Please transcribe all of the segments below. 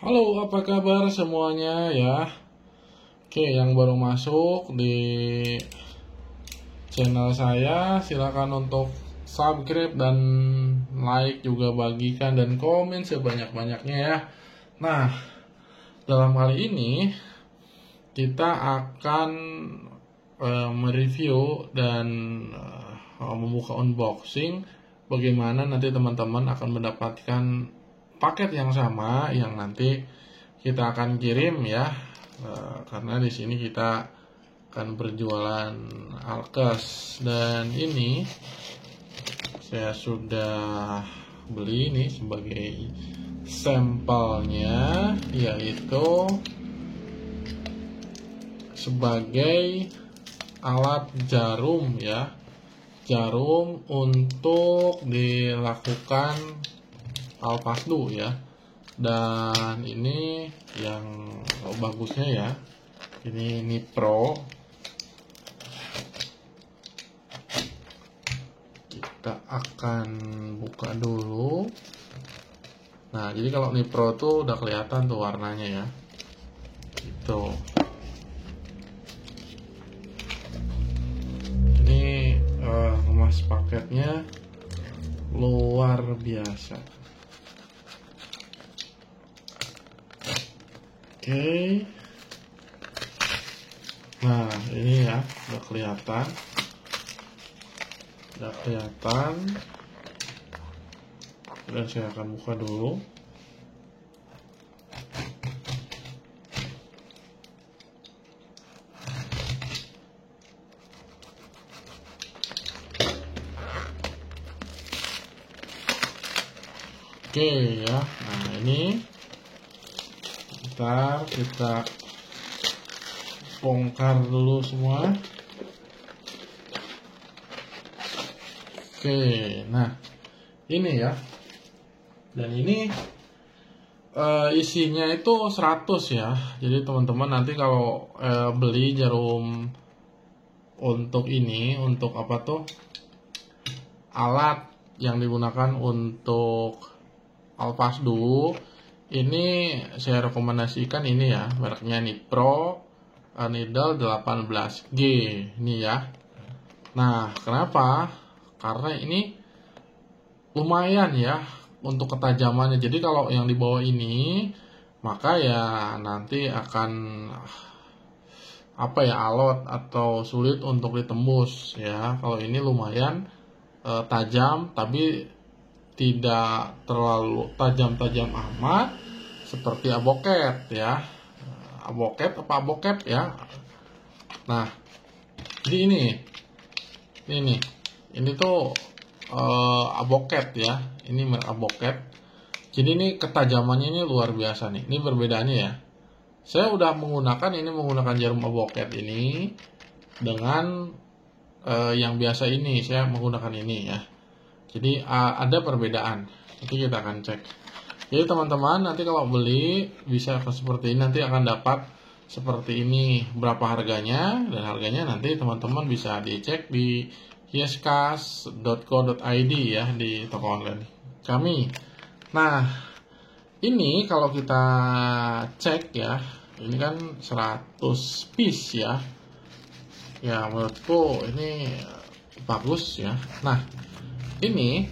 Halo, apa kabar semuanya ya? Oke, yang baru masuk di channel saya, silakan untuk subscribe dan like, juga bagikan dan komen sebanyak-banyaknya ya. Nah, dalam kali ini kita akan mereview dan membuka unboxing bagaimana nanti teman-teman akan mendapatkan paket yang sama yang nanti kita akan kirim ya, karena di sini kita akan berjualan alkes. Dan ini saya sudah beli ini sebagai sampelnya, yaitu sebagai alat jarum ya, jarum untuk dilakukan alpasdu ya. Dan ini yang bagusnya ya, ini Nipro. Kita akan buka dulu. Nah, jadi kalau Nipro tuh udah kelihatan tuh warnanya ya, gitu. Ini emas paketnya luar biasa. Oke. Nah, ini ya, udah kelihatan. Dan saya akan buka dulu. Oke ya. Nah, ini kita bongkar dulu semua. Oke, nah ini ya, dan ini isinya itu 100 ya. Jadi teman-teman nanti kalau beli jarum untuk ini, untuk apa tuh, alat yang digunakan untuk alpasdu, ini saya rekomendasikan ini ya, mereknya Nipro Needle 18G ini ya. Nah, kenapa? Karena ini lumayan ya untuk ketajamannya. Jadi kalau yang di bawah ini, maka ya nanti akan apa ya, alot atau sulit untuk ditembus ya. Kalau ini lumayan tajam, tapi tidak terlalu tajam-tajam amat seperti aboket ya. Aboket ya. Nah, jadi ini tuh aboket ya. Ini merek aboket. Jadi ini ketajamannya ini luar biasa nih. Ini perbedaannya ya. Saya udah menggunakan jarum aboket ini dengan yang biasa ini. Saya menggunakan ini ya. Jadi ada perbedaan. Nanti kita akan cek. Jadi teman-teman nanti kalau beli bisa seperti ini, nanti akan dapat seperti ini. Berapa harganya, dan harganya nanti teman-teman bisa dicek di hieskas.co.id ya, di toko online kami. Nah, ini kalau kita cek ya, ini kan 100 piece ya. Ya menurutku ini bagus ya. Nah, ini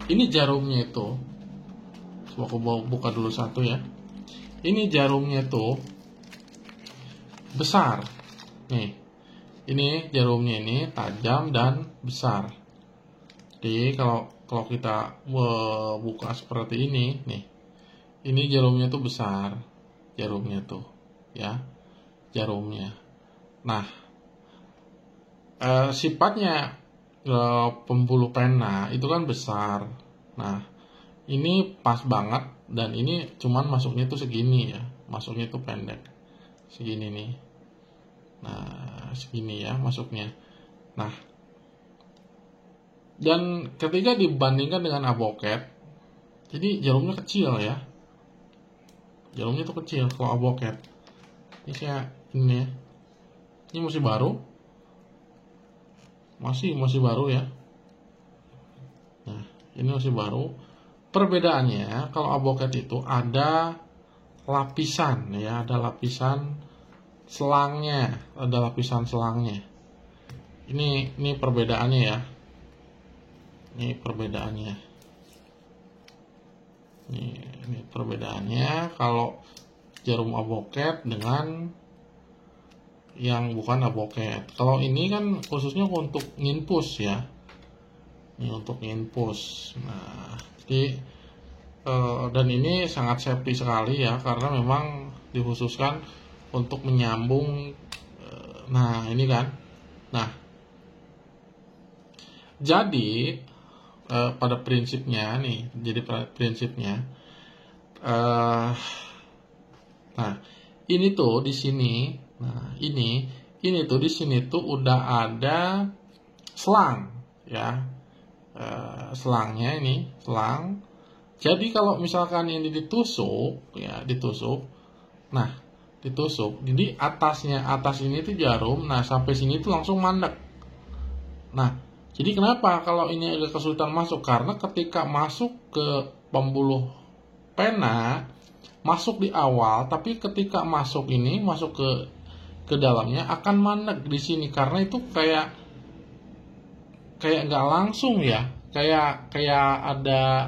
ini jarumnya itu. Coba aku buka dulu satu ya. Ini jarumnya itu besar. Nih. Ini jarumnya ini tajam dan besar. Jadi kalau kita buka seperti ini nih. Ini jarumnya itu besar. Jarumnya tuh ya. Jarumnya. Nah, sifatnya pembuluh pena itu kan besar. Nah, ini pas banget, dan ini cuman masuknya tuh segini ya. Masuknya tuh pendek. Segini nih. Nah, segini ya masuknya. Nah, dan ketika dibandingkan dengan aboket, jadi jarumnya kecil ya. Jarumnya tuh kecil kalau aboket. Ini saya ini ya. Ini masih baru. Masih baru ya. Nah, Ini masih baru. Perbedaannya kalau AuboCAD itu ada lapisan ya, ada lapisan selangnya, Ini perbedaannya ya. Ini perbedaannya. Ini perbedaannya kalau jarum AuboCAD dengan yang bukan AuboCAD. Kalau ini kan khususnya untuk nginpus ya. Ini untuk nginpus. Nah, jadi dan ini sangat safety sekali ya, karena memang dikhususkan untuk menyambung. Nah, ini kan. Nah, jadi pada prinsipnya nih, nah ini tuh di sini, nah ini tuh di sini tuh udah ada selang ya, selangnya ini selang. Jadi kalau misalkan ini ditusuk ya, nah ditusuk, jadi atas ini tuh jarum, nah sampai sini tuh langsung mandek. Nah, jadi kenapa kalau ini agak kesulitan masuk? Karena ketika masuk ke pembuluh pena, masuk di awal, tapi ketika masuk ke dalamnya akan mandek di sini, karena itu kayak nggak langsung ya, kayak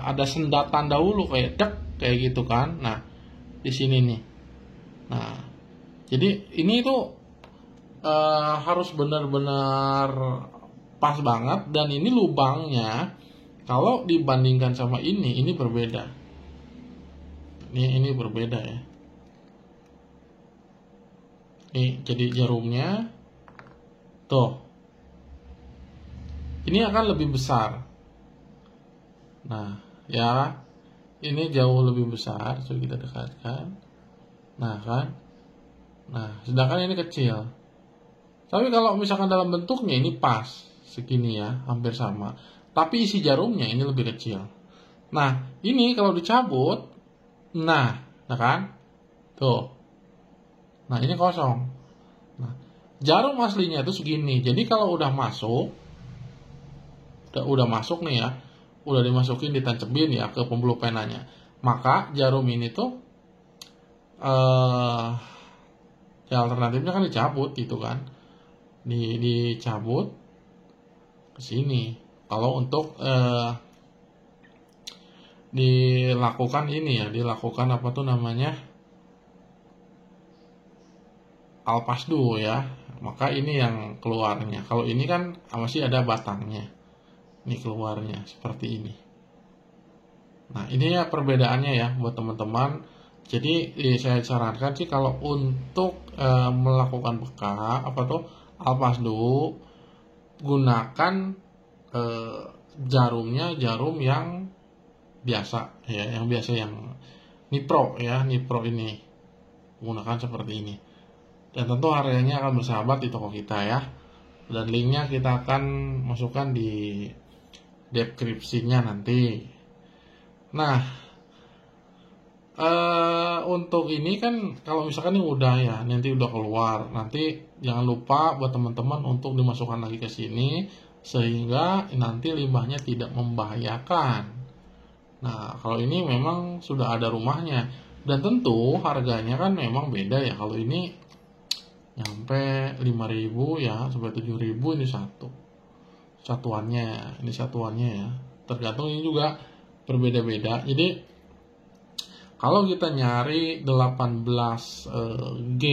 ada sendatan dahulu, kayak kayak gitu kan. Nah, di sini nih. Nah, jadi ini tuh harus benar-benar pas banget, dan ini lubangnya kalau dibandingkan sama ini berbeda. Ini berbeda ya. Ini jadi jarumnya tuh. Ini akan lebih besar. Nah, ya. Ini jauh lebih besar, coba kita dekatkan. Nah, kan? Nah, sedangkan ini kecil. Tapi kalau misalkan dalam bentuknya ini pas segini ya, hampir sama. Tapi isi jarumnya ini lebih kecil. Nah, ini kalau dicabut, nah kan? Tuh. Nah, ini kosong. Nah, jarum aslinya itu segini. Jadi kalau udah masuk, udah masuk nih ya, udah dimasukin, ditancepin ya ke pembuluh penanya, maka jarum ini tuh ya alternatifnya kan dicabut gitu kan. Dicabut ke sini. Kalau untuk dilakukan ini ya, dilakukan apa tuh namanya, alpasdu ya, maka ini yang keluarnya. Kalau ini kan masih ada batangnya, ini keluarnya seperti ini. Nah, ini ya perbedaannya ya buat teman-teman. Jadi saya sarankan sih kalau untuk melakukan beka apa tuh alpasdu, gunakan jarumnya jarum yang biasa ya, yang Nipro ya, Nipro ini menggunakan seperti ini. Dan tentu harganya akan bersahabat di toko kita ya. Dan linknya kita akan masukkan di deskripsinya nanti. Nah, untuk ini kan kalau misalkan ini udah ya, nanti udah keluar, nanti jangan lupa buat teman-teman untuk dimasukkan lagi ke sini sehingga nanti limbahnya tidak membahayakan. Nah, kalau ini memang sudah ada rumahnya, dan tentu harganya kan memang beda ya. Kalau ini nyampe 5.000 ya sampai 7.000 ini satuannya ya. Tergantung ini juga berbeda-beda. Jadi kalau kita nyari 18G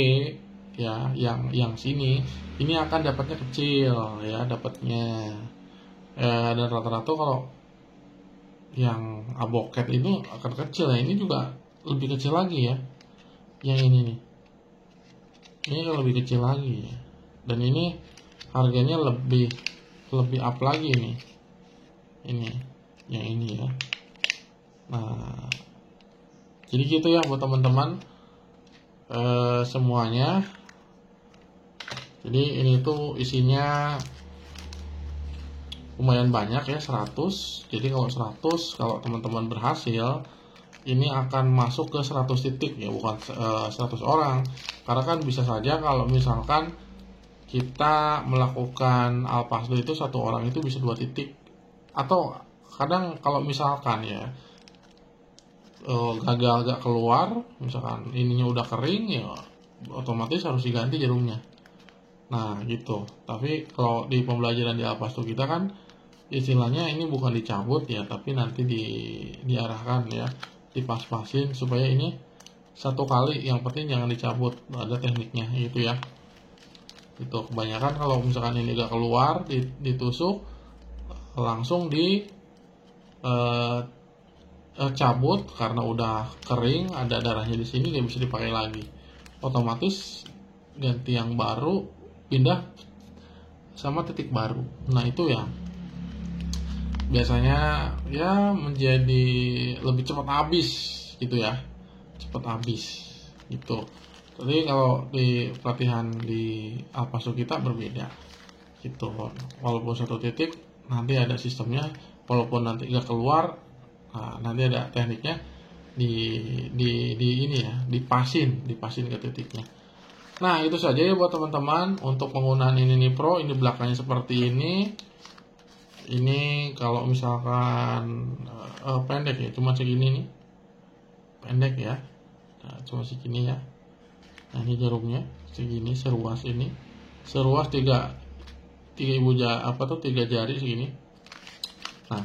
ya, yang sini, ini akan dapatnya kecil ya, dapatnya. Dan rata-rata kalau yang AuboCAD itu akan kecil ya. Ini juga lebih kecil lagi ya. Yang ini nih. Ini lebih kecil lagi ya. Dan ini harganya lebih up lagi nih. Ini, yang ini ya. Nah, jadi gitu ya buat teman-teman semuanya. Jadi ini tuh isinya lumayan banyak ya, 100. Jadi kalau 100, kalau teman-teman berhasil, ini akan masuk ke 100 titik ya, bukan 100 orang. Karena kan bisa saja kalau misalkan kita melakukan alpasdu itu satu orang itu bisa 2 titik, atau kadang kalau misalkan ya gagal gak keluar, misalkan ininya udah kering ya otomatis harus diganti jarumnya. Nah gitu. Tapi kalau di pembelajaran di Alpastu kita kan istilahnya ini bukan dicabut ya, tapi nanti diarahkan ya, dipas-pasin supaya ini satu kali, yang penting jangan dicabut, ada tekniknya gitu ya. Itu kebanyakan kalau misalkan ini gak keluar ditusuk langsung cabut karena udah kering, ada darahnya di sini, gak bisa dipakai lagi. Otomatis ganti yang baru, pindah sama titik baru. Nah itu ya biasanya ya menjadi lebih cepat habis gitu ya, cepat habis gitu. Tapi kalau di pelatihan di Alpastu kita berbeda gitu, walaupun satu titik nanti ada sistemnya, walaupun nanti gak keluar, nah, nanti ada tekniknya di ini ya, dipasin ke titiknya. Nah itu saja ya buat teman-teman untuk penggunaan ini Pro. Ini belakangnya seperti ini. Ini kalau misalkan pendek ya, cuma segini nih, pendek ya, nah, cuma segini ya. Nah ini jarumnya segini, seruas ini, seruas tiga jari segini. Nah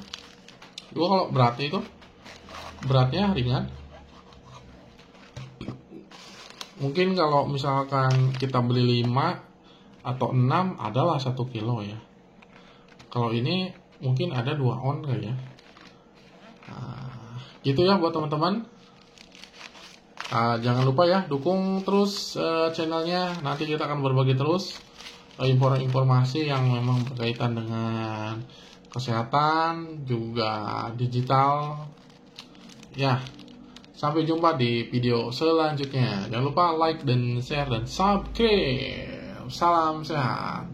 itu kalau beratnya ringan. Mungkin kalau misalkan kita beli 5 atau 6 adalah 1 kilo ya. Kalau ini mungkin ada 2 on kali ya. Nah, gitu ya buat teman-teman. Jangan lupa ya dukung terus channelnya. Nanti kita akan berbagi terus informasi yang memang berkaitan dengan kesehatan juga digital. Ya, sampai jumpa di video selanjutnya. Jangan lupa like dan share dan subscribe. Salam sehat.